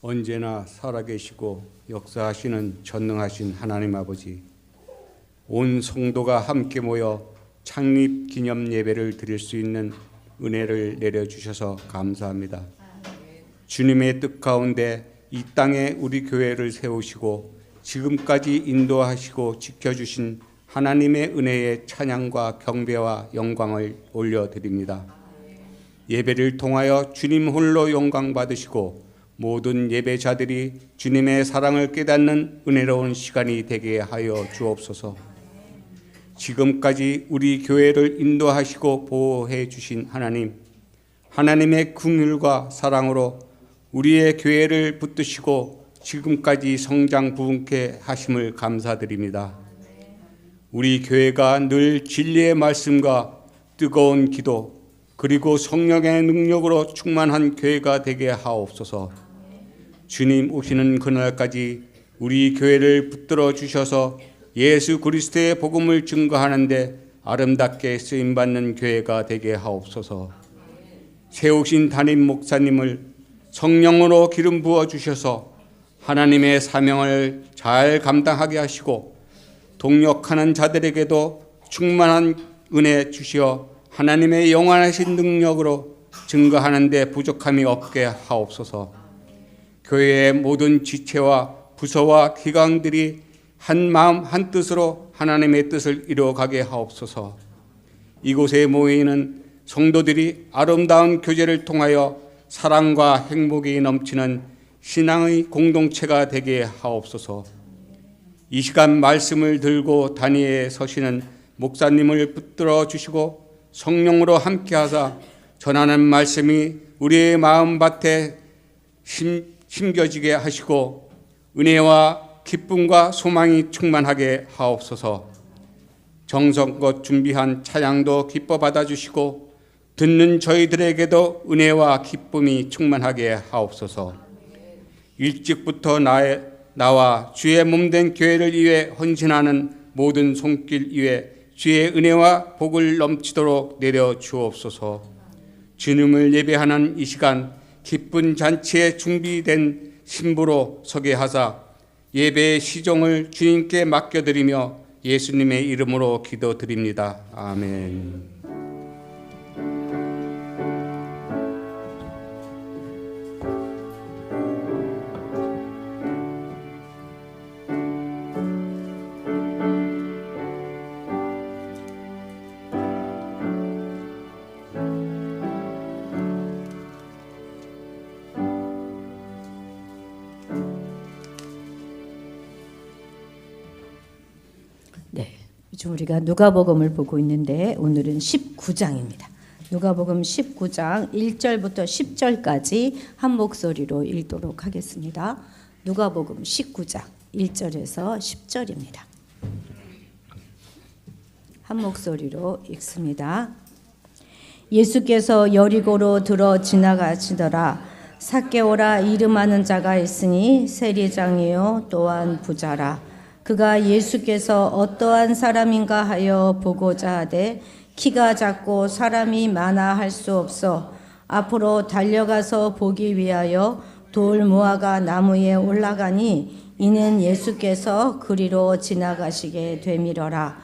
언제나 살아계시고 역사하시는 전능하신 하나님 아버지, 온 성도가 함께 모여 창립 기념 예배를 드릴 수 있는 은혜를 내려주셔서 감사합니다. 주님의 뜻 가운데 이 땅에 우리 교회를 세우시고 지금까지 인도하시고 지켜주신 하나님의 은혜의 찬양과 경배와 영광을 올려드립니다. 예배를 통하여 주님 홀로 영광 받으시고 모든 예배자들이 주님의 사랑을 깨닫는 은혜로운 시간이 되게 하여 주옵소서. 지금까지 우리 교회를 인도하시고 보호해 주신 하나님, 하나님의 긍휼과 사랑으로 우리의 교회를 붙드시고 지금까지 성장 부흥케 하심을 감사드립니다. 우리 교회가 늘 진리의 말씀과 뜨거운 기도 그리고 성령의 능력으로 충만한 교회가 되게 하옵소서. 주님 오시는 그날까지 우리 교회를 붙들어 주셔서 예수 그리스도의 복음을 증거하는데 아름답게 쓰임받는 교회가 되게 하옵소서. 세우신 담임 목사님을 성령으로 기름 부어 주셔서 하나님의 사명을 잘 감당하게 하시고 동역하는 자들에게도 충만한 은혜 주시어 하나님의 영원하신 능력으로 증거하는 데 부족함이 없게 하옵소서. 교회의 모든 지체와 부서와 기강들이 한 마음 한 뜻으로 하나님의 뜻을 이루어가게 하옵소서. 이곳에 모이는 성도들이 아름다운 교제를 통하여 사랑과 행복이 넘치는 신앙의 공동체가 되게 하옵소서. 이 시간 말씀을 들고 단위에 서시는 목사님을 붙들어 주시고 성령으로 함께하사 전하는 말씀이 우리의 마음밭에 심겨지게 하시고 은혜와 기쁨과 소망이 충만하게 하옵소서. 정성껏 준비한 찬양도 기뻐 받아주시고 듣는 저희들에게도 은혜와 기쁨이 충만하게 하옵소서. 일찍부터 나와 주의 몸된 교회를 위해 헌신하는 모든 손길 위에 주의 은혜와 복을 넘치도록 내려 주옵소서. 주님을 예배하는 이 시간 기쁜 잔치에 준비된 신부로 서게 하사 예배의 시종을 주님께 맡겨드리며 예수님의 이름으로 기도드립니다. 아멘. 지금 우리가 누가복음을 보고 있는데 오늘은 19장입니다. 누가복음 19장 1절부터 10절까지 한 목소리로 읽도록 하겠습니다. 누가복음 19장 1절에서 10절입니다. 한 목소리로 읽습니다. 예수께서 여리고로 들어 지나가시더라. 삭개오라 이름하는 자가 있으니 세리장이요 또한 부자라. 그가 예수께서 어떠한 사람인가 하여 보고자 하되 키가 작고 사람이 많아 할 수 없어 앞으로 달려가서 보기 위하여 돌 무화과 나무에 올라가니 이는 예수께서 그리로 지나가시게 되밀어라.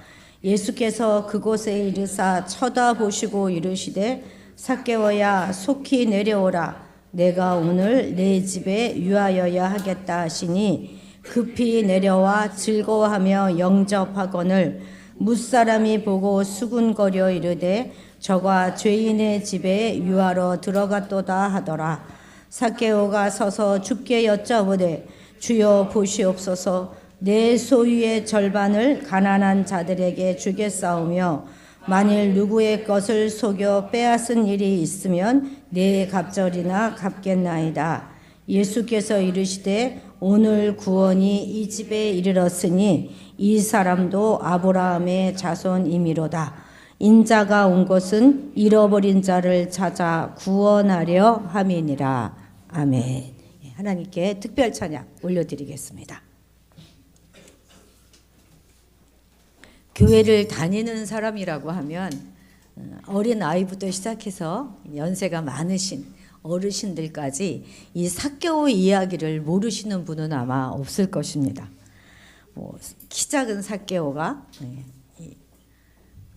예수께서 그곳에 이르사 쳐다보시고 이르시되 삭개오야 속히 내려오라. 내가 오늘 내 집에 유하여야 하겠다 하시니 급히 내려와 즐거워하며 영접하거늘 뭇사람이 보고 수군거려 이르되 저가 죄인의 집에 유하러 들어갔도다 하더라. 삭개오가 서서 주께 여짜오되 주여 보시옵소서. 내 소유의 절반을 가난한 자들에게 주겠사오며 만일 누구의 것을 속여 빼앗은 일이 있으면 내 갑절이나 갚겠나이다. 예수께서 이르시되 오늘 구원이 이 집에 이르렀으니 이 사람도 아브라함의 자손이미로다. 인자가 온 것은 잃어버린 자를 찾아 구원하려 함이니라. 아멘. 하나님께 특별 찬양 올려드리겠습니다. 교회를 다니는 사람이라고 하면 어린 아이부터 시작해서 연세가 많으신 어르신들까지 이 삭개오 이야기를 모르시는 분은 아마 없을 것입니다. 키 작은 삭개오가 이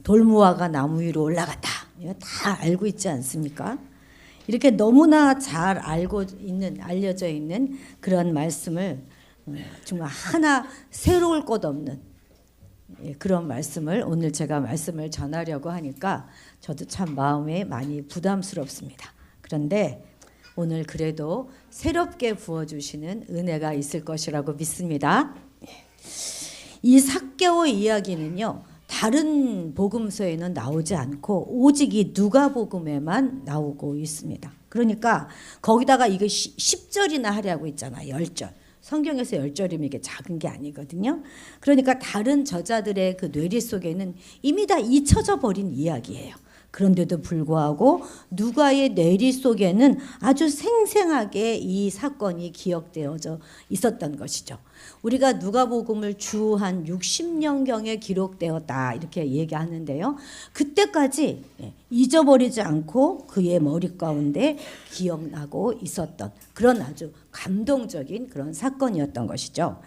돌무화가 나무 위로 올라갔다. 이거 다 알고 있지 않습니까? 이렇게 너무나 잘 알려져 있는 그런 말씀을 정말 하나 새로울 것 없는 그런 말씀을 오늘 제가 말씀을 전하려고 하니까 저도 참 마음에 많이 부담스럽습니다. 그런데 오늘 그래도 새롭게 부어주시는 은혜가 있을 것이라고 믿습니다. 이 삭개오 이야기는요, 다른 복음서에는 나오지 않고 오직 이 누가복음에만 나오고 있습니다. 그러니까 거기다가 이거 10절이나 하려고 있잖아요. 10절. 성경에서 10절이면 이게 작은 게 아니거든요. 그러니까 다른 저자들의 그 뇌리 속에는 이미 다 잊혀져 버린 이야기예요. 그런데도 불구하고 누가의 뇌리 속에는 아주 생생하게 이 사건이 기억되어져 있었던 것이죠. 우리가 누가복음을 주 한 60년경에 기록되었다 이렇게 얘기하는데요. 그때까지 잊어버리지 않고 그의 머리 가운데 기억나고 있었던 그런 아주 감동적인 그런 사건이었던 것이죠.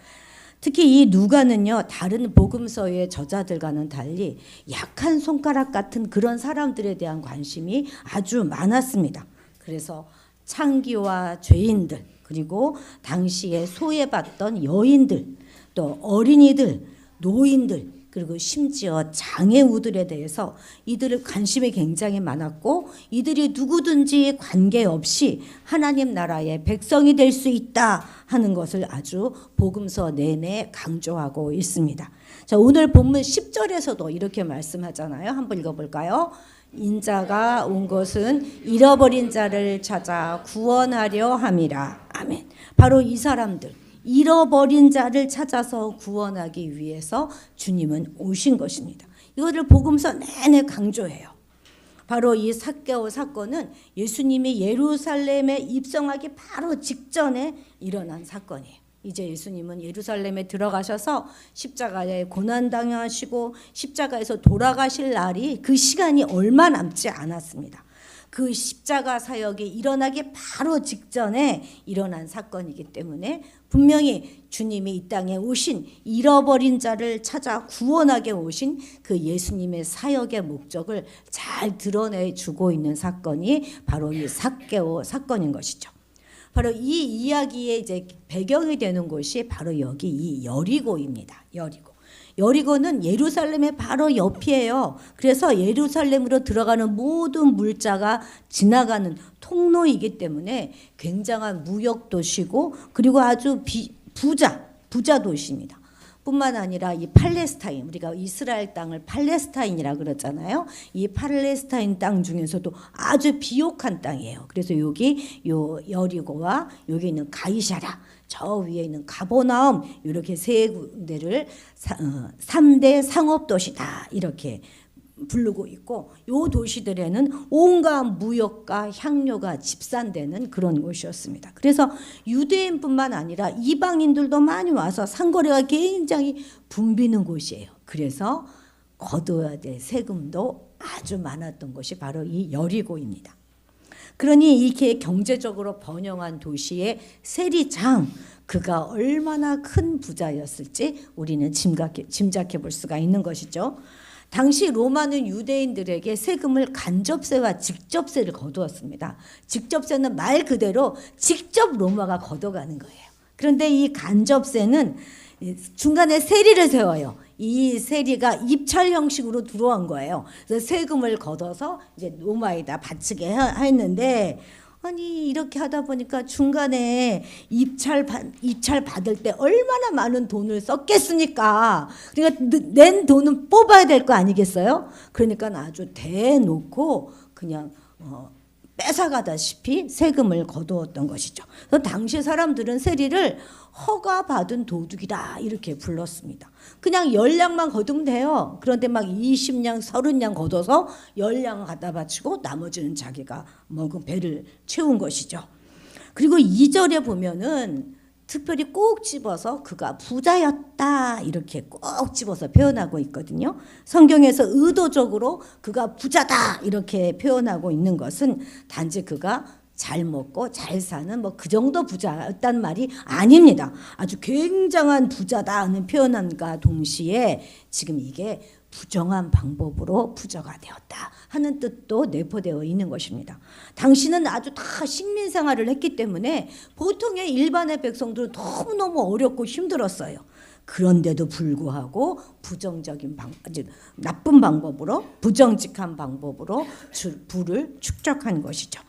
특히 이 누가는요, 다른 복음서의 저자들과는 달리 약한 손가락 같은 그런 사람들에 대한 관심이 아주 많았습니다. 그래서 창기와 죄인들, 그리고 당시에 소외받던 여인들, 또 어린이들, 노인들, 그리고 심지어 장애우들에 대해서 이들의 관심이 굉장히 많았고, 이들이 누구든지 관계없이 하나님 나라의 백성이 될 수 있다 하는 것을 아주 복음서 내내 강조하고 있습니다. 자, 오늘 본문 10절에서도 이렇게 말씀하잖아요. 한번 읽어볼까요? 인자가 온 것은 잃어버린 자를 찾아 구원하려 함이라. 아멘. 바로 이 사람들, 잃어버린 자를 찾아서 구원하기 위해서 주님은 오신 것입니다. 이거를 복음서 내내 강조해요. 바로 이 삭개오 사건은 예수님이 예루살렘에 입성하기 바로 직전에 일어난 사건이에요. 이제 예수님은 예루살렘에 들어가셔서 십자가에 고난당하시고 십자가에서 돌아가실 날이 그 시간이 얼마 남지 않았습니다. 그 십자가 사역이 일어나기 바로 직전에 일어난 사건이기 때문에 분명히 주님이 이 땅에 오신 잃어버린 자를 찾아 구원하게 오신 그 예수님의 사역의 목적을 잘 드러내주고 있는 사건이 바로 이 삭개오 사건인 것이죠. 바로 이 이야기의 이제 배경이 되는 곳이 바로 여기 이 여리고입니다. 여리고는 예루살렘의 바로 옆이에요. 그래서 예루살렘으로 들어가는 모든 물자가 지나가는 통로이기 때문에 굉장한 무역 도시고, 그리고 아주 부자 도시입니다. 뿐만 아니라 이 팔레스타인, 우리가 이스라엘 땅을 팔레스타인이라 그러잖아요. 이 팔레스타인 땅 중에서도 아주 비옥한 땅이에요. 그래서 여기 요 여리고와 여기 있는 가이사랴, 저 위에 있는 가버나움, 이렇게 세 군데를 3대 상업 도시다 이렇게 부르고 있고, 요 도시들에는 온갖 무역과 향료가 집산되는 그런 곳이었습니다. 그래서 유대인뿐만 아니라 이방인들도 많이 와서 상거래가 굉장히 붐비는 곳이에요. 그래서 거둬야 될 세금도 아주 많았던 곳이 바로 이 여리고입니다. 그러니 이렇게 경제적으로 번영한 도시의 세리장, 그가 얼마나 큰 부자였을지 우리는 짐작해 볼 수가 있는 것이죠. 당시 로마는 유대인들에게 세금을 간접세와 직접세를 거두었습니다. 직접세는 말 그대로 직접 로마가 걷어가는 거예요. 그런데 이 간접세는 중간에 세리를 세워요. 이 세리가 입찰 형식으로 들어온 거예요. 그래서 세금을 걷어서 이제 로마에다 바치게 했는데, 아니 이렇게 하다 보니까 중간에 입찰 받을 때 얼마나 많은 돈을 썼겠습니까? 그러니까 낸 돈은 뽑아야 될 거 아니겠어요? 그러니까 아주 대놓고 그냥 뺏어가다시피 세금을 거두었던 것이죠. 그래서 당시 사람들은 세리를 허가받은 도둑이다 이렇게 불렀습니다. 그냥 10냥만 거두면 돼요. 그런데 막 20냥, 30냥 거둬서 10냥을 갖다 바치고 나머지는 자기가 먹은 배를 채운 것이죠. 그리고 2절에 보면은 특별히 꼭 집어서 그가 부자였다 이렇게 꼭 집어서 표현하고 있거든요. 성경에서 의도적으로 그가 부자다 이렇게 표현하고 있는 것은 단지 그가 잘 먹고 잘 사는 뭐 그 정도 부자였단 말이 아닙니다. 아주 굉장한 부자다는 표현함과 동시에 지금 이게 부정한 방법으로 부자가 되었다 하는 뜻도 내포되어 있는 것입니다. 당신은 아주 다 식민 생활을 했기 때문에 보통의 일반의 백성들은 너무너무 어렵고 힘들었어요. 그런데도 불구하고 부정적인 아주 나쁜 방법으로 부정직한 방법으로 부를 축적한 것이죠.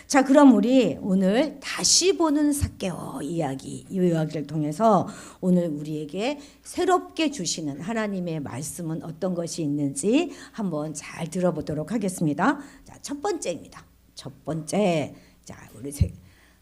자, 그럼 우리 오늘 다시 보는 삭개오 이야기, 이 이야기를 통해서 오늘 우리에게 새롭게 주시는 하나님의 말씀은 어떤 것이 있는지 한번 잘 들어보도록 하겠습니다. 자, 첫 번째입니다. 첫 번째, 자, 우리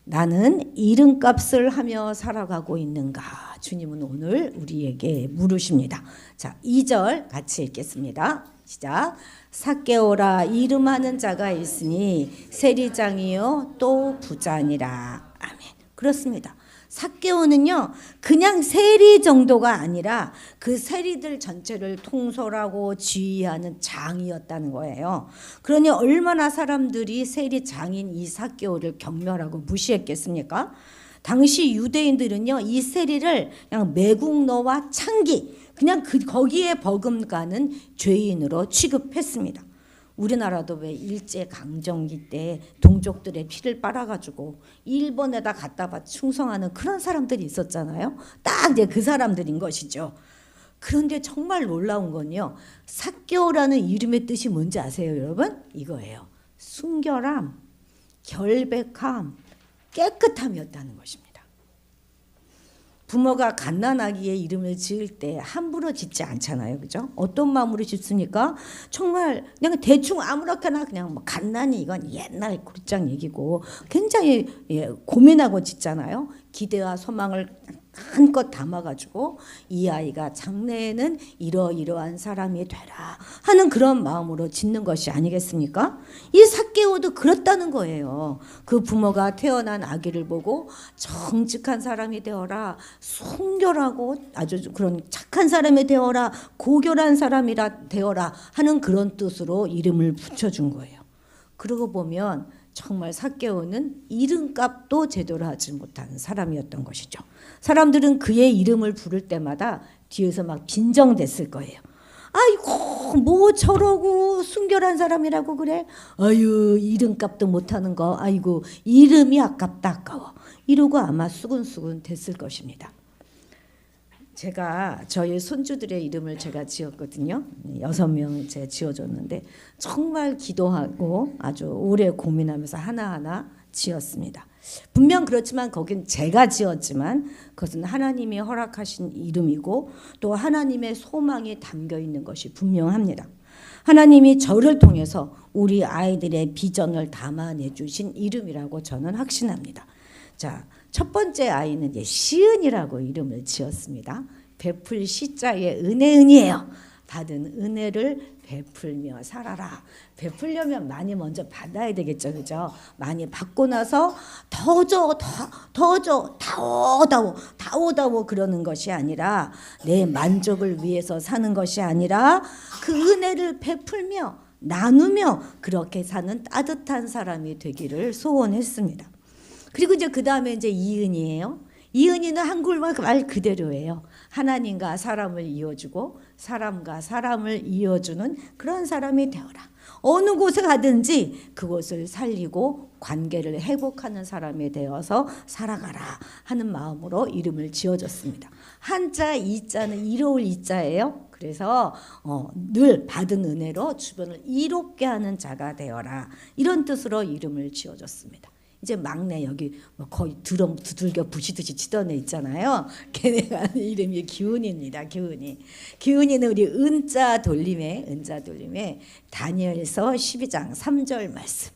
나는 이름값을 하며 살아가고 있는가? 주님은 오늘 우리에게 물으십니다. 자, 2절 같이 읽겠습니다. 시작. 삭개오라 이름하는 자가 있으니 세리장이요 또 부자니라. 아멘. 그렇습니다. 삭개오는요 그냥 세리 정도가 아니라 그 세리들 전체를 통솔하고 지휘하는 장이었다는 거예요. 그러니 얼마나 사람들이 세리장인 이 삭개오를 경멸하고 무시했겠습니까? 당시 유대인들은요 이 세리를 그냥 매국노와 창기, 그냥 거기에 버금가는 죄인으로 취급했습니다. 우리나라도 왜 일제강점기 때 동족들의 피를 빨아가지고 일본에다 갖다가 충성하는 그런 사람들이 있었잖아요. 딱 이제 그 사람들인 것이죠. 그런데 정말 놀라운 건요, 삭개오라는 이름의 뜻이 뭔지 아세요, 여러분? 이거예요. 순결함, 결백함, 깨끗함이었다는 것입니다. 부모가 갓난아기의 이름을 지을 때 함부로 짓지 않잖아요, 그죠? 어떤 마음으로 짓습니까? 정말 그냥 대충 아무렇게나 그냥 뭐 갓난이 이건 옛날 굿장 얘기고 굉장히 고민하고 짓잖아요. 기대와 소망을 한껏 담아가지고 이 아이가 장래에는 이러이러한 사람이 되라 하는 그런 마음으로 짓는 것이 아니겠습니까? 이 삭개오도 그렇다는 거예요. 그 부모가 태어난 아기를 보고 정직한 사람이 되어라, 순결하고 아주 그런 착한 사람이 되어라, 고결한 사람이라 되어라 하는 그런 뜻으로 이름을 붙여준 거예요. 그러고 보면 정말 삭개오는 이름값도 제대로 하지 못하는 사람이었던 것이죠. 사람들은 그의 이름을 부를 때마다 뒤에서 막 빈정댔을 거예요. 아이고 뭐 저러고 순결한 사람이라고 그래? 아유 이름값도 못하는 거, 아이고 이름이 아깝다 아까워, 이러고 아마 수근수근 됐을 것입니다. 제가 저희 손주들의 이름을 제가 지었거든요. 6명 제가 지어줬는데 정말 기도하고 아주 오래 고민하면서 하나하나 지었습니다. 분명 그렇지만 거긴 제가 지었지만 그것은 하나님이 허락하신 이름이고 또 하나님의 소망이 담겨 있는 것이 분명합니다. 하나님이 저를 통해서 우리 아이들의 비전을 담아내 주신 이름이라고 저는 확신합니다. 자, 첫 번째 아이는 이제 시은이라고 이름을 지었습니다. 베풀 시자의 은혜은이에요. 받은 은혜를 베풀며 살아라. 베풀려면 많이 먼저 받아야 되겠죠, 그죠? 많이 받고 나서 더 줘, 더 줘, 다오다오 그러는 것이 아니라 내 만족을 위해서 사는 것이 아니라 그 은혜를 베풀며 나누며 그렇게 사는 따뜻한 사람이 되기를 소원했습니다. 그리고 이제 그 다음에 이제 이은이에요. 이은이는 한국말 말 그대로예요. 하나님과 사람을 이어주고 사람과 사람을 이어주는 그런 사람이 되어라. 어느 곳에 가든지 그곳을 살리고 관계를 회복하는 사람이 되어서 살아가라 하는 마음으로 이름을 지어줬습니다. 한자 이자는 이로울 이자예요. 그래서 늘 받은 은혜로 주변을 이롭게 하는 자가 되어라, 이런 뜻으로 이름을 지어줬습니다. 이제 막내 여기 거의 드럼 두들겨 부시듯이 치던 애 있잖아요. 걔네가 이름이 기훈입니다. 기훈이는 우리 은자 돌림에 다니엘서 12장 3절 말씀.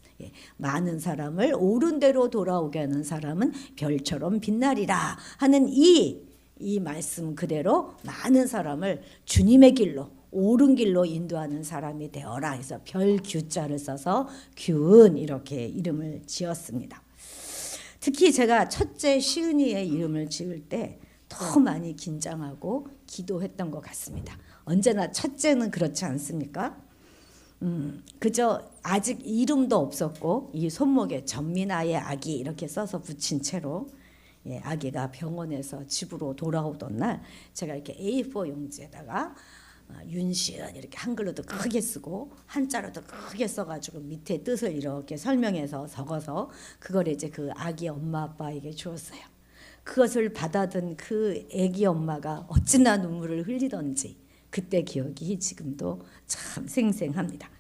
많은 사람을 옳은 대로 돌아오게 하는 사람은 별처럼 빛나리라 하는 이 말씀 그대로 많은 사람을 주님의 길로, 옳은 길로 인도하는 사람이 되어라 해서 별 규자를 써서 규은 이렇게 이름을 지었습니다. 특히 제가 첫째 시은이의 이름을 지을 때 더 많이 긴장하고 기도했던 것 같습니다. 언제나 첫째는 그렇지 않습니까? 그저 아직 이름도 없었고 이 손목에 전민아의 아기 이렇게 써서 붙인 채로 아기가 병원에서 집으로 돌아오던 날 제가 이렇게 A4 용지에다가 윤시은 이렇게 한글로도 크게 쓰고 한자로도 크게 써가지고 밑에 뜻을 이렇게 설명해서 적어서 그걸 이제 그 아기 엄마 아빠에게 주었어요. 그것을 받아든 그 아기 엄마가 어찌나 눈물을 흘리던지 그때 기억이 지금도 참 생생합니다.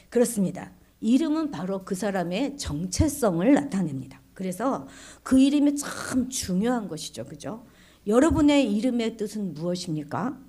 그렇습니다. 이름은 바로 그 사람의 정체성을 나타냅니다. 그래서 그 이름이 참 중요한 것이죠. 그죠? 여러분의 이름의 뜻은 무엇입니까?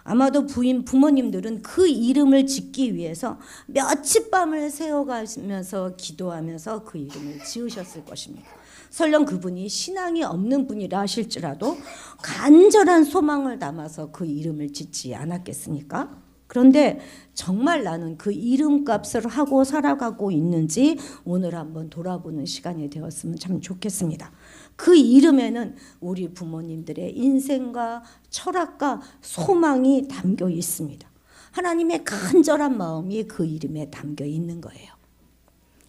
아마도 부모님들은 그 이름을 짓기 위해서 며칠 밤을 새워가면서 기도하면서 그 이름을 지으셨을 것입니다. 설령 그분이 신앙이 없는 분이라 하실지라도 간절한 소망을 담아서 그 이름을 짓지 않았겠습니까? 그런데 정말 나는 그 이름값을 하고 살아가고 있는지 오늘 한번 돌아보는 시간이 되었으면 참 좋겠습니다. 그 이름에는 우리 부모님들의 인생과 철학과 소망이 담겨 있습니다. 하나님의 간절한 마음이 그 이름에 담겨 있는 거예요.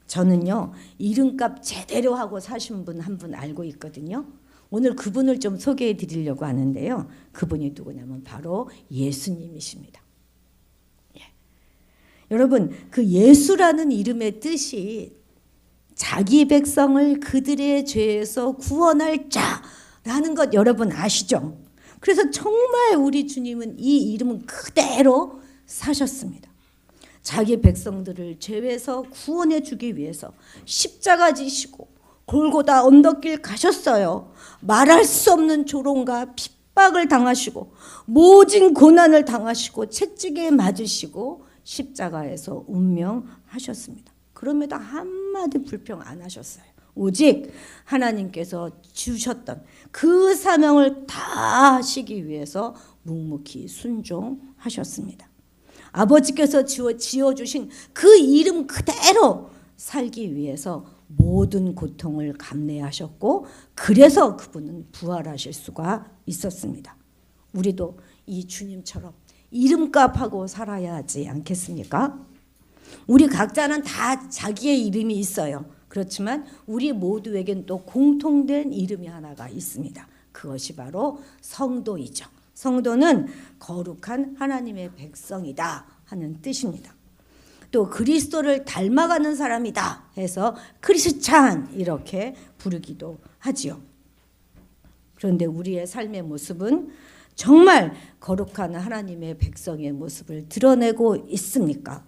저는요, 이름값 제대로 하고 사신 분 한 분 알고 있거든요. 오늘 그분을 좀 소개해 드리려고 하는데요. 그분이 누구냐면 바로 예수님이십니다. 여러분, 그 예수라는 이름의 뜻이 자기 백성을 그들의 죄에서 구원할 자라는 것 여러분 아시죠? 그래서 정말 우리 주님은 이 이름은 그대로 사셨습니다. 자기 백성들을 죄에서 구원해 주기 위해서 십자가 지시고 골고다 언덕길 가셨어요. 말할 수 없는 조롱과 핍박을 당하시고 모진 고난을 당하시고 채찍에 맞으시고 십자가에서 운명하셨습니다. 그럼에도 한마디 불평 안 하셨어요. 오직 하나님께서 주셨던 그 사명을 다 하시기 위해서 묵묵히 순종하셨습니다. 아버지께서 지어주신 그 이름 그대로 살기 위해서 모든 고통을 감내하셨고 그래서 그분은 부활하실 수가 있었습니다. 우리도 이 주님처럼 이름값하고 살아야 하지 않겠습니까? 우리 각자는 다 자기의 이름이 있어요. 그렇지만 우리 모두에겐 또 공통된 이름이 하나가 있습니다. 그것이 바로 성도이죠. 성도는 거룩한 하나님의 백성이다 하는 뜻입니다. 또 그리스도를 닮아가는 사람이다 해서 크리스찬 이렇게 부르기도 하지요. 그런데 우리의 삶의 모습은 정말 거룩한 하나님의 백성의 모습을 드러내고 있습니까?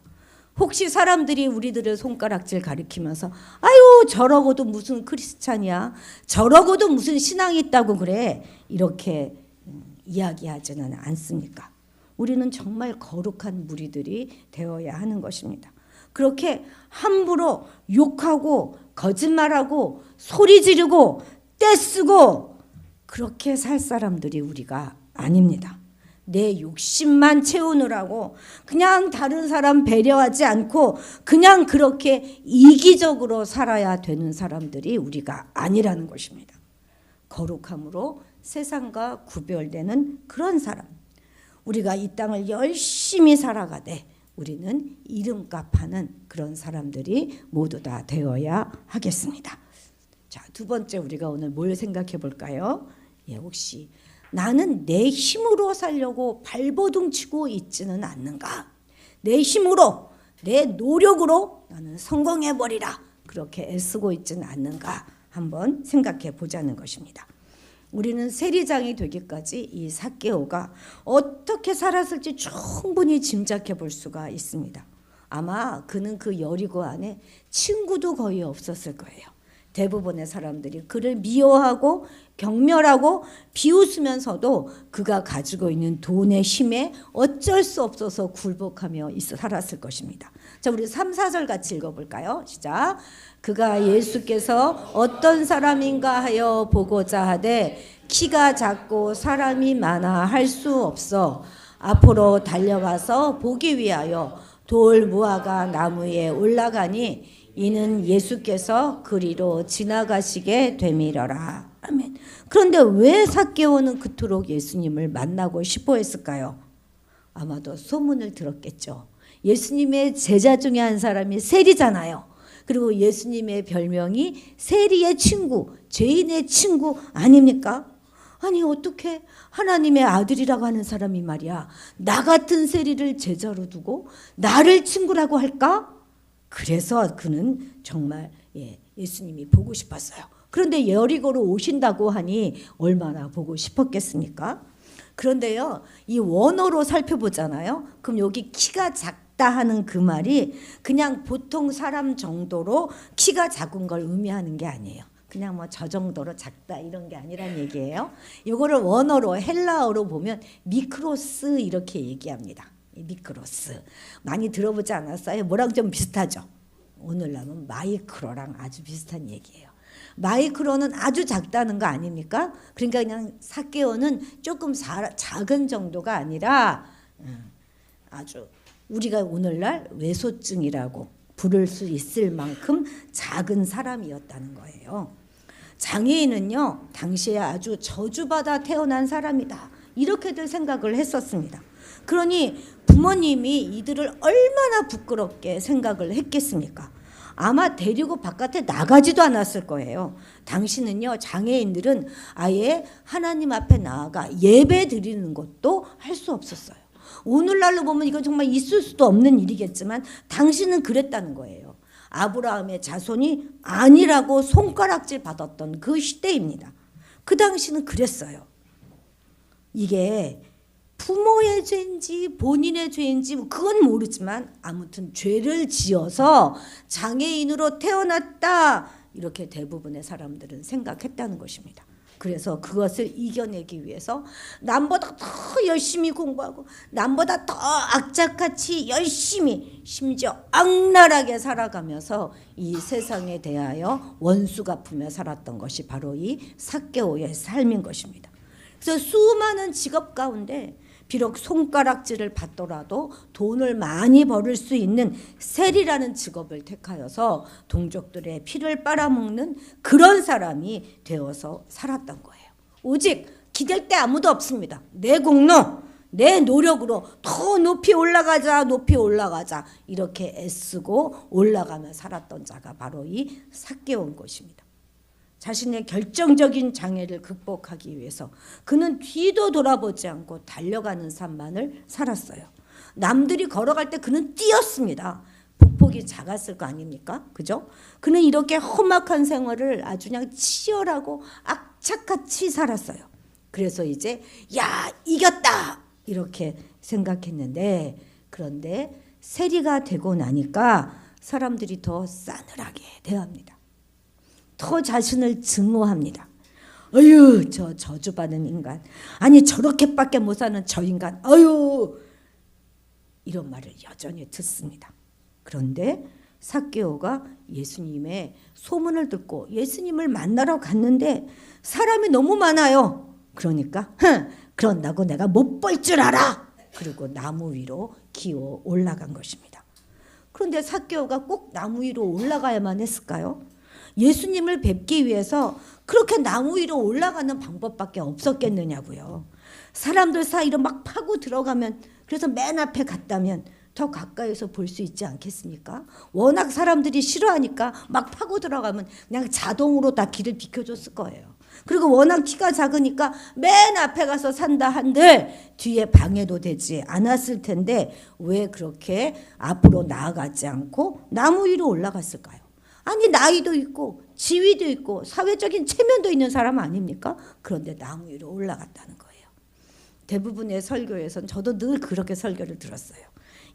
혹시 사람들이 우리들의 손가락질 가리키면서 아유 저러고도 무슨 크리스찬이야, 저러고도 무슨 신앙이 있다고 그래, 이렇게 이야기하지는 않습니까? 우리는 정말 거룩한 무리들이 되어야 하는 것입니다. 그렇게 함부로 욕하고 거짓말하고 소리 지르고 떼쓰고 그렇게 살 사람들이 우리가 아닙니다. 내 욕심만 채우느라고 그냥 다른 사람 배려하지 않고 그냥 그렇게 이기적으로 살아야 되는 사람들이 우리가 아니라는 것입니다. 거룩함으로 세상과 구별되는 그런 사람, 우리가 이 땅을 열심히 살아가되 우리는 이름값하는 그런 사람들이 모두 다 되어야 하겠습니다. 자, 두 번째 우리가 오늘 뭘 생각해 볼까요? 혹시 나는 내 힘으로 살려고 발버둥 치고 있지는 않는가? 내 힘으로, 내 노력으로 나는 성공해버리라 그렇게 애쓰고 있지는 않는가? 한번 생각해 보자는 것입니다. 우리는 세리장이 되기까지 이 삭개오가 어떻게 살았을지 충분히 짐작해 볼 수가 있습니다. 아마 그는 그 여리고 안에 친구도 거의 없었을 거예요. 대부분의 사람들이 그를 미워하고 경멸하고 비웃으면서도 그가 가지고 있는 돈의 힘에 어쩔 수 없어서 굴복하며 살았을 것입니다. 자, 우리 3, 4절 같이 읽어볼까요? 시작. 그가 예수께서 어떤 사람인가 하여 보고자 하되 키가 작고 사람이 많아 할 수 없어 앞으로 달려가서 보기 위하여 돌 무화과 나무에 올라가니 이는 예수께서 그리로 지나가시게 되밀어라. 아멘. 그런데 왜 삭개오는 그토록 예수님을 만나고 싶어 했을까요? 아마도 소문을 들었겠죠. 예수님의 제자 중에 한 사람이 세리잖아요. 그리고 예수님의 별명이 세리의 친구, 죄인의 친구 아닙니까? 아니 어떻게 하나님의 아들이라고 하는 사람이 말이야 나 같은 세리를 제자로 두고 나를 친구라고 할까? 그래서 그는 정말 예수님이 보고 싶었어요. 그런데 여리고로 오신다고 하니 얼마나 보고 싶었겠습니까? 그런데요, 이 원어로 살펴보잖아요. 그럼 여기 키가 작다 하는 그 말이 그냥 보통 사람 정도로 키가 작은 걸 의미하는 게 아니에요. 그냥 뭐 저 정도로 작다 이런 게 아니란 얘기예요. 이거를 원어로 헬라어로 보면 미크로스 이렇게 얘기합니다. 미크로스 많이 들어보지 않았어요? 뭐랑 좀 비슷하죠? 오늘날은 마이크로랑 아주 비슷한 얘기예요. 마이크로는 아주 작다는 거 아닙니까? 그러니까 그냥 사개오는 조금 작은 정도가 아니라 아주 우리가 오늘날 외소증이라고 부를 수 있을 만큼 작은 사람이었다는 거예요. 장애인은요 당시에 아주 저주받아 태어난 사람이다 이렇게들 생각을 했었습니다. 그러니 부모님이 이들을 얼마나 부끄럽게 생각을 했겠습니까? 아마 데리고 바깥에 나가지도 않았을 거예요. 당시는요 장애인들은 아예 하나님 앞에 나아가 예배 드리는 것도 할 수 없었어요. 오늘날로 보면 이건 정말 있을 수도 없는 일이겠지만 당시는 그랬다는 거예요. 아브라함의 자손이 아니라고 손가락질 받았던 그 시대입니다. 그 당시는 그랬어요. 이게 부모의 죄인지 본인의 죄인지 그건 모르지만 아무튼 죄를 지어서 장애인으로 태어났다 이렇게 대부분의 사람들은 생각했다는 것입니다. 그래서 그것을 이겨내기 위해서 남보다 더 열심히 공부하고 남보다 더 악착같이 열심히 심지어 악랄하게 살아가면서 이 세상에 대하여 원수 갚으며 살았던 것이 바로 이 삭개오의 삶인 것입니다. 그래서 수많은 직업 가운데 비록 손가락질을 받더라도 돈을 많이 벌을 수 있는 세리라는 직업을 택하여서 동족들의 피를 빨아먹는 그런 사람이 되어서 살았던 거예요. 오직 기댈 데 아무도 없습니다. 내 공로, 내 노력으로 더 높이 올라가자, 높이 올라가자 이렇게 애쓰고 올라가며 살았던 자가 바로 이 삭개오인 것입니다. 자신의 결정적인 장애를 극복하기 위해서 그는 뒤도 돌아보지 않고 달려가는 삶만을 살았어요. 남들이 걸어갈 때 그는 뛰었습니다. 폭폭이 작았을 거 아닙니까? 그죠? 그는 이렇게 험악한 생활을 아주 그냥 치열하고 악착같이 살았어요. 그래서 이제 야 이겼다 이렇게 생각했는데 그런데 세리가 되고 나니까 사람들이 더 싸늘하게 대합니다. 더 자신을 증오합니다. 어휴 저 저주받은 인간 아니 저렇게밖에 못 사는 저 인간 어휴 이런 말을 여전히 듣습니다. 그런데 삭개오가 예수님의 소문을 듣고 예수님을 만나러 갔는데 사람이 너무 많아요. 그러니까 그런다고 내가 못 볼 줄 알아. 그리고 나무 위로 기어 올라간 것입니다. 그런데 삭개오가 꼭 나무 위로 올라가야만 했을까요? 예수님을 뵙기 위해서 그렇게 나무 위로 올라가는 방법밖에 없었겠느냐고요. 사람들 사이로 막 파고 들어가면 그래서 맨 앞에 갔다면 더 가까이서 볼 수 있지 않겠습니까? 워낙 사람들이 싫어하니까 막 파고 들어가면 그냥 자동으로 다 길을 비켜줬을 거예요. 그리고 워낙 키가 작으니까 맨 앞에 가서 산다 한들 뒤에 방해도 되지 않았을 텐데 왜 그렇게 앞으로 나아가지 않고 나무 위로 올라갔을까요? 아니 나이도 있고 지위도 있고 사회적인 체면도 있는 사람 아닙니까? 그런데 나무 위로 올라갔다는 거예요. 대부분의 설교에선 저도 늘 그렇게 설교를 들었어요.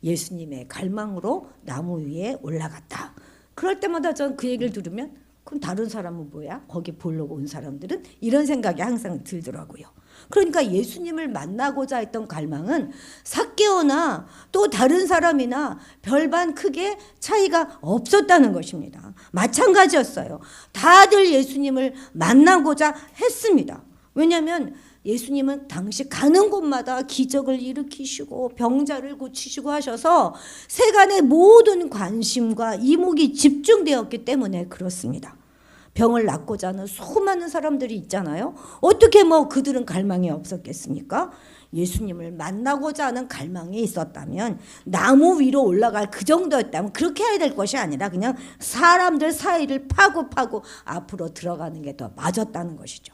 예수님의 갈망으로 나무 위에 올라갔다. 그럴 때마다 전 그 얘기를 들으면 그럼 다른 사람은 뭐야? 거기 보려고 온 사람들은? 이런 생각이 항상 들더라고요. 그러니까 예수님을 만나고자 했던 갈망은 삭개오나 또 다른 사람이나 별반 크게 차이가 없었다는 것입니다. 마찬가지였어요. 다들 예수님을 만나고자 했습니다. 왜냐하면 예수님은 당시 가는 곳마다 기적을 일으키시고 병자를 고치시고 하셔서 세간의 모든 관심과 이목이 집중되었기 때문에 그렇습니다. 병을 낫고자 하는 수많은 사람들이 있잖아요. 어떻게 뭐 그들은 갈망이 없었겠습니까? 예수님을 만나고자 하는 갈망이 있었다면, 나무 위로 올라갈 그 정도였다면 그렇게 해야 될 것이 아니라 그냥 사람들 사이를 파고 앞으로 들어가는 게 더 맞았다는 것이죠.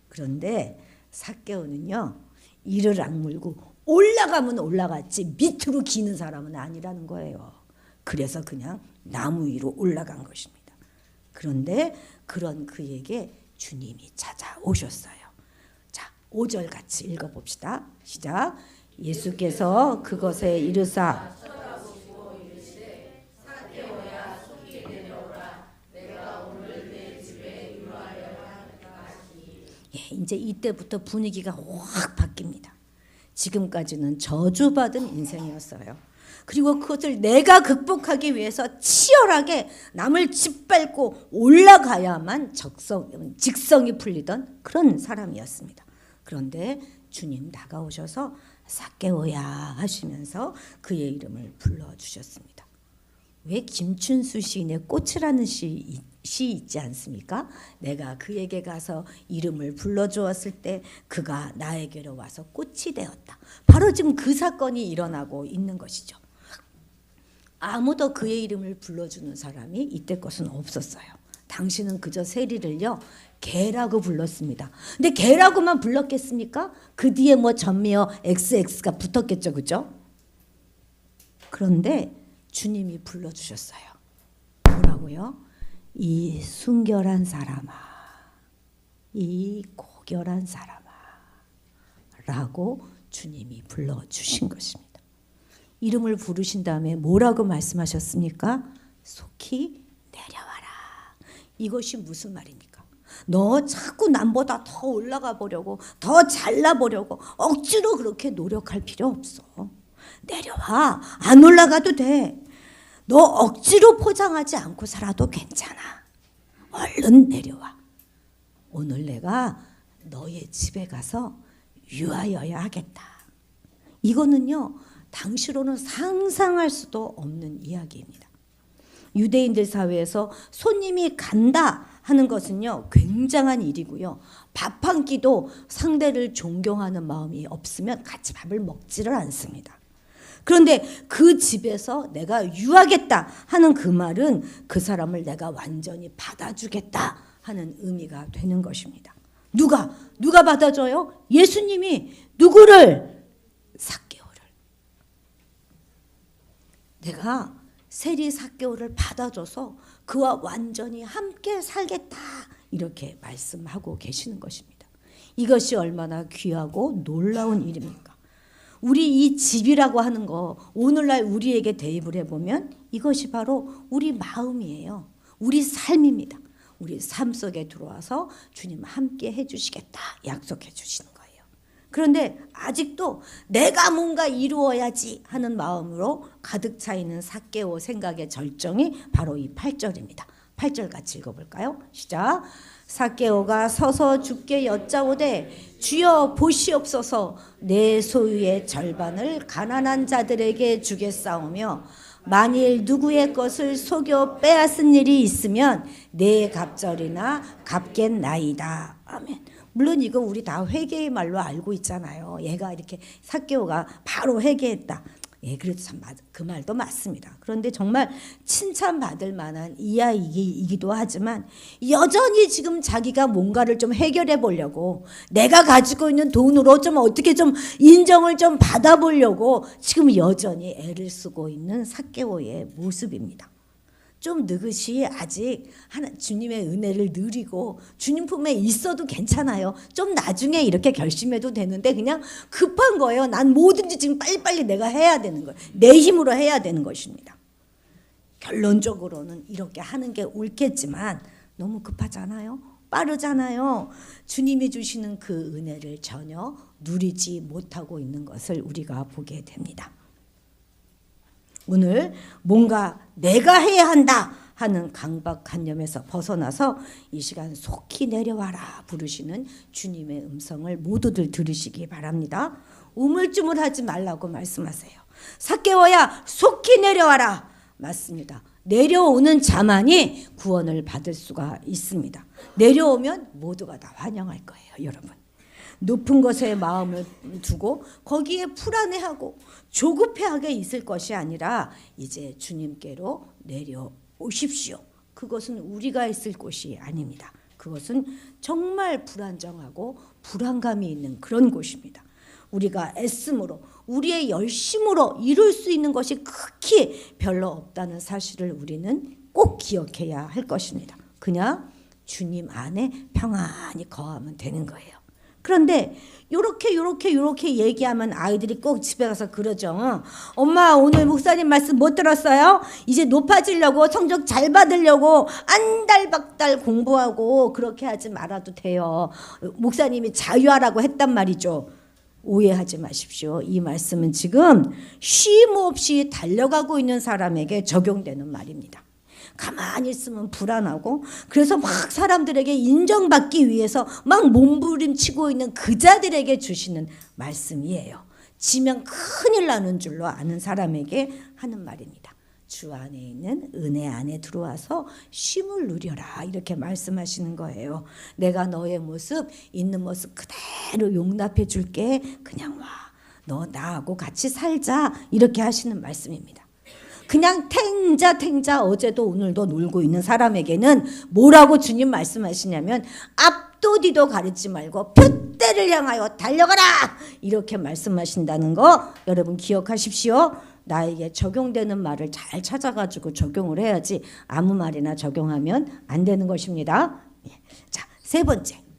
그런데 삭개오는요, 이를 악물고 올라가면 올라갔지 밑으로 기는 사람은 아니라는 거예요. 그래서 그냥 나무 위로 올라간 것입니다. 그런데 그런 그에게 주님이 찾아오셨어요. 자, 5절 같이 읽어봅시다. 시작. 예수께서 그것에 이르사 이제 이때부터 분위기가 확 바뀝니다. 지금까지는 저주받은 인생이었어요. 그리고 그것을 내가 극복하기 위해서 치열하게 남을 짓밟고 올라가야만 직성이 풀리던 그런 사람이었습니다. 그런데 주님 다가오셔서 삭개오야 하시면서 그의 이름을 불러주셨습니다. 왜 김춘수 시인의 꽃이라는 시 있지 않습니까? 내가 그에게 가서 이름을 불러주었을 때 그가 나에게로 와서 꽃이 되었다. 바로 지금 그 사건이 일어나고 있는 것이죠. 아무도 그의 이름을 불러주는 사람이 이때 것은 없었어요. 당신은 그저 세리를요 개라고 불렀습니다. 근데 개라고만 불렀겠습니까? 그 뒤에 뭐 전미어 XX가 붙었겠죠, 그죠? 그런데 주님이 불러주셨어요. 뭐라고요? 이 순결한 사람아, 이 고결한 사람아 라고 주님이 불러주신 것입니다. 이름을 부르신 다음에 뭐라고 말씀하셨습니까? 속히 내려와라. 이것이 무슨 말입니까? 너 자꾸 남보다 더 올라가 보려고, 더 잘나 보려고 억지로 그렇게 노력할 필요 없어. 내려와. 안 올라가도 돼. 너 억지로 포장하지 않고 살아도 괜찮아. 얼른 내려와. 오늘 내가 너의 집에 가서 유하여야 하겠다. 이거는요, 당시로는 상상할 수도 없는 이야기입니다. 유대인들 사회에서 손님이 간다 하는 것은요, 굉장한 일이고요. 밥 한 끼도 상대를 존경하는 마음이 없으면 같이 밥을 먹지를 않습니다. 그런데 그 집에서 내가 유하겠다 하는 그 말은 그 사람을 내가 완전히 받아주겠다 하는 의미가 되는 것입니다. 누가 받아줘요? 예수님이 누구를? 삭개오를. 내가 세리 삭개오를 받아줘서 그와 완전히 함께 살겠다 이렇게 말씀하고 계시는 것입니다. 이것이 얼마나 귀하고 놀라운 일입니까? 우리 이 집이라고 하는 거 오늘날 우리에게 대입을 해보면 이것이 바로 우리 마음이에요. 우리 삶입니다. 우리 삶 속에 들어와서 주님 함께 해주시겠다 약속해 주시는 거예요. 그런데 아직도 내가 뭔가 이루어야지 하는 마음으로 가득 차 있는 삭개오 생각의 절정이 바로 이 8절입니다. 8절 같이 읽어볼까요? 시작. 삭개오가 서서 주께 여짜오되 주여 보시옵소서 내 소유의 절반을 가난한 자들에게 주겠사오며 만일 누구의 것을 속여 빼앗은 일이 있으면 내 갑절이나 갚겠나이다. 아멘. 물론 이거 우리 다 회개의 말로 알고 있잖아요. 얘가 이렇게 삭개오가 바로 회개했다. 예, 그래도 참 그 말도 맞습니다. 그런데 정말 칭찬받을 만한 이야기이기도 하지만 여전히 지금 자기가 뭔가를 좀 해결해 보려고 내가 가지고 있는 돈으로 좀 어떻게 좀 인정을 좀 받아보려고 지금 여전히 애를 쓰고 있는 삭개오의 모습입니다. 좀 느긋이 아직 주님의 은혜를 누리고 주님 품에 있어도 괜찮아요. 좀 나중에 이렇게 결심해도 되는데 그냥 급한 거예요. 난 뭐든지 지금 빨리빨리 내가 해야 되는 거예요. 내 힘으로 해야 되는 것입니다. 결론적으로는 이렇게 하는 게 옳겠지만 너무 급하잖아요. 빠르잖아요. 주님이 주시는 그 은혜를 전혀 누리지 못하고 있는 것을 우리가 보게 됩니다. 오늘 뭔가 내가 해야 한다 하는 강박관념에서 벗어나서 이 시간 속히 내려와라 부르시는 주님의 음성을 모두들 들으시기 바랍니다. 우물쭈물하지 말라고 말씀하세요. 삭개오야 속히 내려와라. 맞습니다. 내려오는 자만이 구원을 받을 수가 있습니다. 내려오면 모두가 다 환영할 거예요, 여러분. 높은 것에 마음을 두고 거기에 불안해하고 조급해하게 있을 것이 아니라 이제 주님께로 내려오십시오. 그것은 우리가 있을 곳이 아닙니다. 그것은 정말 불안정하고 불안감이 있는 그런 곳입니다. 우리가 애씀으로 우리의 열심으로 이룰 수 있는 것이 극히 별로 없다는 사실을 우리는 꼭 기억해야 할 것입니다. 그냥 주님 안에 평안히 거하면 되는 거예요. 그런데 요렇게 얘기하면 아이들이 꼭 집에 가서 그러죠. 엄마 오늘 목사님 말씀 못 들었어요? 이제 높아지려고 성적 잘 받으려고 안달박달 공부하고 그렇게 하지 말아도 돼요. 목사님이 자유하라고 했단 말이죠. 오해하지 마십시오. 이 말씀은 지금 쉼 없이 달려가고 있는 사람에게 적용되는 말입니다. 가만히 있으면 불안하고 그래서 막 사람들에게 인정받기 위해서 막 몸부림치고 있는 그 자들에게 주시는 말씀이에요. 지면 큰일 나는 줄로 아는 사람에게 하는 말입니다. 주 안에 있는 은혜 안에 들어와서 쉼을 누려라 이렇게 말씀하시는 거예요. 내가 너의 모습 있는 모습 그대로 용납해 줄게. 그냥 와. 너 나하고 같이 살자 이렇게 하시는 말씀입니다. 그냥 탱자 어제도 오늘도 놀고 있는 사람에게는 뭐라고 주님 말씀하시냐면 앞도 뒤도 가리지 말고 표대를 향하여 달려가라 이렇게 말씀하신다는 거 여러분 기억하십시오. 나에게 적용되는 말을 잘 찾아가지고 적용을 해야지 아무 말이나 적용하면 안 되는 것입니다. 자, 세 번째입니다.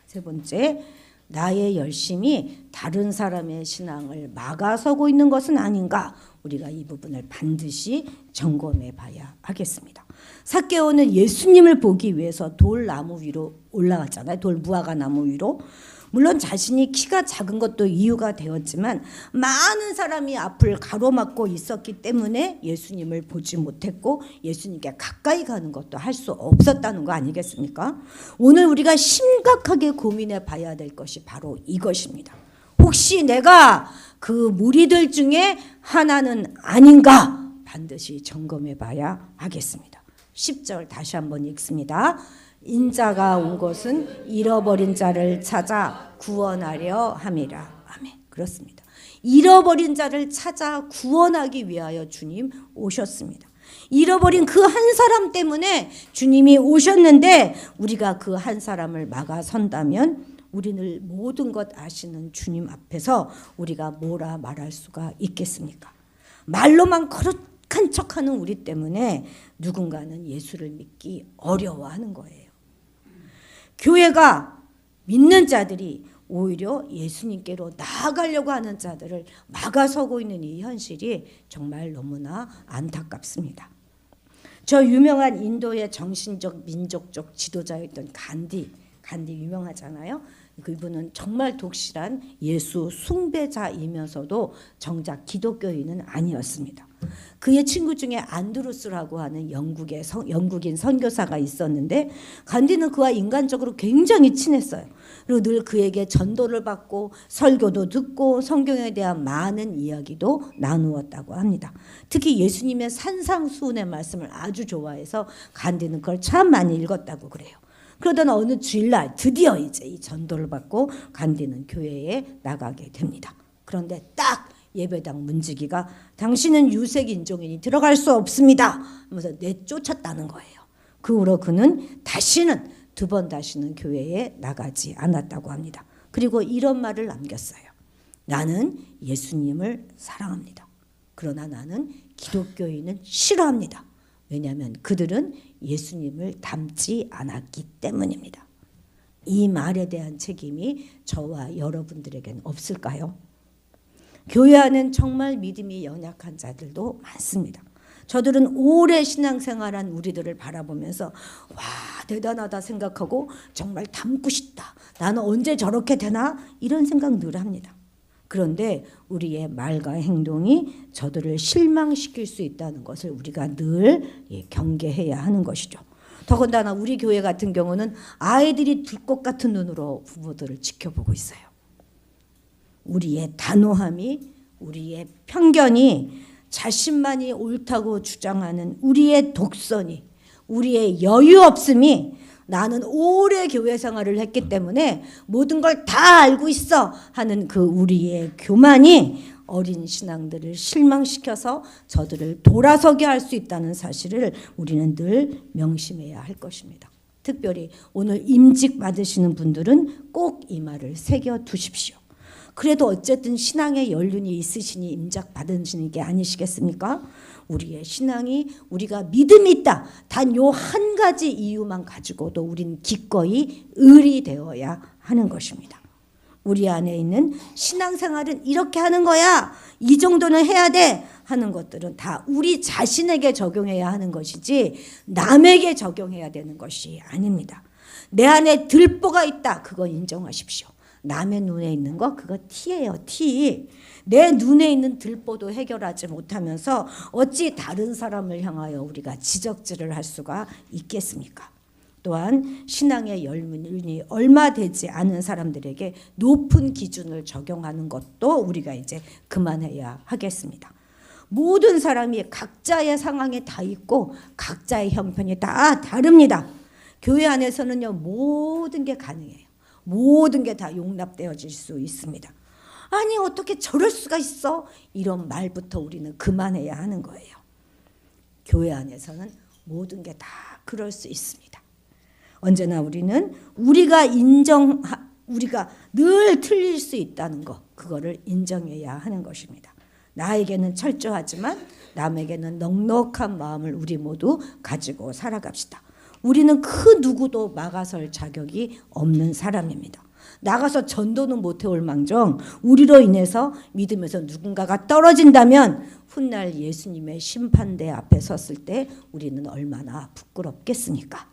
세 번째, 나의 열심이 다른 사람의 신앙을 막아서고 있는 것은 아닌가? 우리가 이 부분을 반드시 점검해 봐야 하겠습니다. 삭개오는 예수님을 보기 위해서 돌나무 위로 올라갔잖아요. 돌무화과 나무 위로. 물론 자신이 키가 작은 것도 이유가 되었지만 많은 사람이 앞을 가로막고 있었기 때문에 예수님을 보지 못했고 예수님께 가까이 가는 것도 할 수 없었다는 거 아니겠습니까? 오늘 우리가 심각하게 고민해 봐야 될 것이 바로 이것입니다. 혹시 내가 그 무리들 중에 하나는 아닌가 반드시 점검해 봐야 하겠습니다. 10절 다시 한번 읽습니다. 인자가 온 것은 잃어버린 자를 찾아 구원하려 함이라. 아멘. 그렇습니다. 잃어버린 자를 찾아 구원하기 위하여 주님 오셨습니다. 잃어버린 그 한 사람 때문에 주님이 오셨는데 우리가 그 한 사람을 막아선다면 우리는 모든 것 아시는 주님 앞에서 우리가 뭐라 말할 수가 있겠습니까? 말로만 거룩한 척하는 우리 때문에 누군가는 예수를 믿기 어려워하는 거예요. 교회가 믿는 자들이 오히려 예수님께로 나아가려고 하는 자들을 막아서고 있는 이 현실이 정말 너무나 안타깝습니다. 저 유명한 인도의 정신적 민족적 지도자였던 간디 유명하잖아요. 그분은 정말 독실한 예수 숭배자이면서도 정작 기독교인은 아니었습니다. 그의 친구 중에 안드루스라고 하는 영국인 선교사가 있었는데 간디는 그와 인간적으로 굉장히 친했어요. 그리고 늘 그에게 전도를 받고 설교도 듣고 성경에 대한 많은 이야기도 나누었다고 합니다. 특히 예수님의 산상수훈의 말씀을 아주 좋아해서 간디는 그걸 참 많이 읽었다고 그래요. 그러던 어느 주일날 드디어 이제 이 전도를 받고 간디는 교회에 나가게 됩니다. 그런데 딱 예배당 문지기가 당신은 유색 인종이니 들어갈 수 없습니다 하면서 내쫓았다는 거예요. 그 후로 그는 두 번 다시는 교회에 나가지 않았다고 합니다. 그리고 이런 말을 남겼어요. 나는 예수님을 사랑합니다. 그러나 나는 기독교인은 싫어합니다. 왜냐하면 그들은 예수님을 닮지 않았기 때문입니다. 이 말에 대한 책임이 저와 여러분들에겐 없을까요? 교회 안엔 정말 믿음이 연약한 자들도 많습니다. 저들은 오래 신앙생활한 우리들을 바라보면서 와 대단하다 생각하고 정말 닮고 싶다. 나는 언제 저렇게 되나? 이런 생각 늘 합니다. 그런데 우리의 말과 행동이 저들을 실망시킬 수 있다는 것을 우리가 늘 경계해야 하는 것이죠. 더군다나 우리 교회 같은 경우는 아이들이 들꽃 같은 눈으로 부모들을 지켜보고 있어요. 우리의 단호함이 우리의 편견이 자신만이 옳다고 주장하는 우리의 독선이, 우리의 여유 없음이, 나는 오래 교회 생활을 했기 때문에 모든 걸 다 알고 있어 하는 그 우리의 교만이 어린 신앙들을 실망시켜서 저들을 돌아서게 할 수 있다는 사실을 우리는 늘 명심해야 할 것입니다. 특별히 오늘 임직 받으시는 분들은 꼭 이 말을 새겨 두십시오. 그래도 어쨌든 신앙의 연륜이 있으시니 임작 받으시는 게 아니시겠습니까? 우리의 신앙이, 우리가 믿음이 있다, 단 요 한 가지 이유만 가지고도 우린 기꺼이 을이 되어야 하는 것입니다. 우리 안에 있는 신앙생활은 이렇게 하는 거야, 이 정도는 해야 돼 하는 것들은 다 우리 자신에게 적용해야 하는 것이지 남에게 적용해야 되는 것이 아닙니다. 내 안에 들보가 있다, 그거 인정하십시오. 남의 눈에 있는 거 그거 티예요, 티. 내 눈에 있는 들보도 해결하지 못하면서 어찌 다른 사람을 향하여 우리가 지적질을 할 수가 있겠습니까? 또한 신앙의 연륜이 얼마 되지 않은 사람들에게 높은 기준을 적용하는 것도 우리가 이제 그만해야 하겠습니다. 모든 사람이 각자의 상황에 다 있고 각자의 형편이 다 다릅니다. 교회 안에서는요, 모든 게 가능해요. 모든 게 다 용납되어질 수 있습니다. 아니 어떻게 저럴 수가 있어? 이런 말부터 우리는 그만해야 하는 거예요. 교회 안에서는 모든 게 다 그럴 수 있습니다. 언제나 우리는 우리가 늘 틀릴 수 있다는 거, 그거를 인정해야 하는 것입니다. 나에게는 철저하지만 남에게는 넉넉한 마음을 우리 모두 가지고 살아갑시다. 우리는 그 누구도 막아설 자격이 없는 사람입니다. 나가서 전도는 못 해올 망정 우리로 인해서 믿음에서 누군가가 떨어진다면 훗날 예수님의 심판대 앞에 섰을 때 우리는 얼마나 부끄럽겠습니까?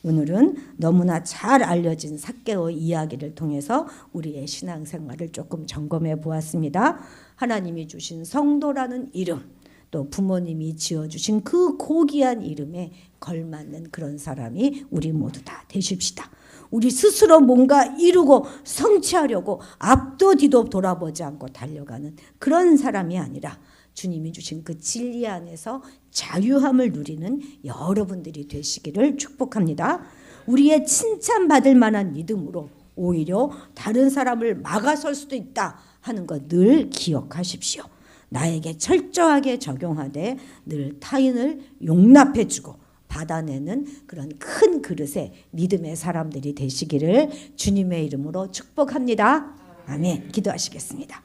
오늘은 너무나 잘 알려진 삭개오 이야기를 통해서 우리의 신앙생활을 조금 점검해 보았습니다. 하나님이 주신 성도라는 이름, 또 부모님이 지어주신 그 고귀한 이름에 걸맞는 그런 사람이 우리 모두 다 되십시다. 우리 스스로 뭔가 이루고 성취하려고 앞도 뒤도 돌아보지 않고 달려가는 그런 사람이 아니라 주님이 주신 그 진리 안에서 자유함을 누리는 여러분들이 되시기를 축복합니다. 우리의 칭찬받을 만한 믿음으로 오히려 다른 사람을 막아설 수도 있다 하는 것 늘 기억하십시오. 나에게 철저하게 적용하되 늘 타인을 용납해주고 받아내는 그런 큰 그릇의 믿음의 사람들이 되시기를 주님의 이름으로 축복합니다. 아멘. 기도하시겠습니다.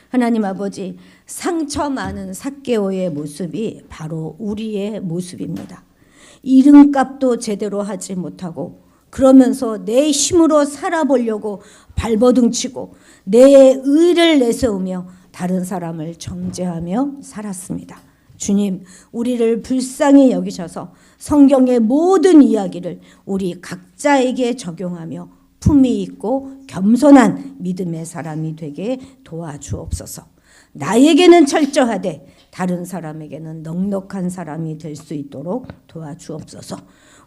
하나님 아버지, 상처 많은 삭개오의 모습이 바로 우리의 모습입니다. 이름값도 제대로 하지 못하고 그러면서 내 힘으로 살아보려고 발버둥치고 내 의를 내세우며 다른 사람을 정죄하며 살았습니다. 주님, 우리를 불쌍히 여기셔서 성경의 모든 이야기를 우리 각자에게 적용하며 품위 있고 겸손한 믿음의 사람이 되게 도와주옵소서. 나에게는 철저하되 다른 사람에게는 넉넉한 사람이 될 수 있도록 도와주옵소서.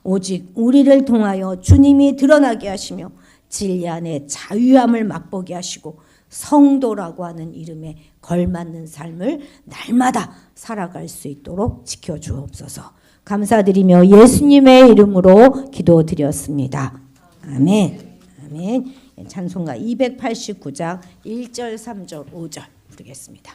오직 우리를 통하여 주님이 드러나게 하시며 진리 안에 자유함을 맛보게 하시고 성도라고 하는 이름에 걸맞는 삶을 날마다 살아갈 수 있도록 지켜주옵소서. 감사드리며 예수님의 이름으로 기도드렸습니다. 아멘. 아멘. 찬송가 289장 1절, 3절, 5절 부르겠습니다.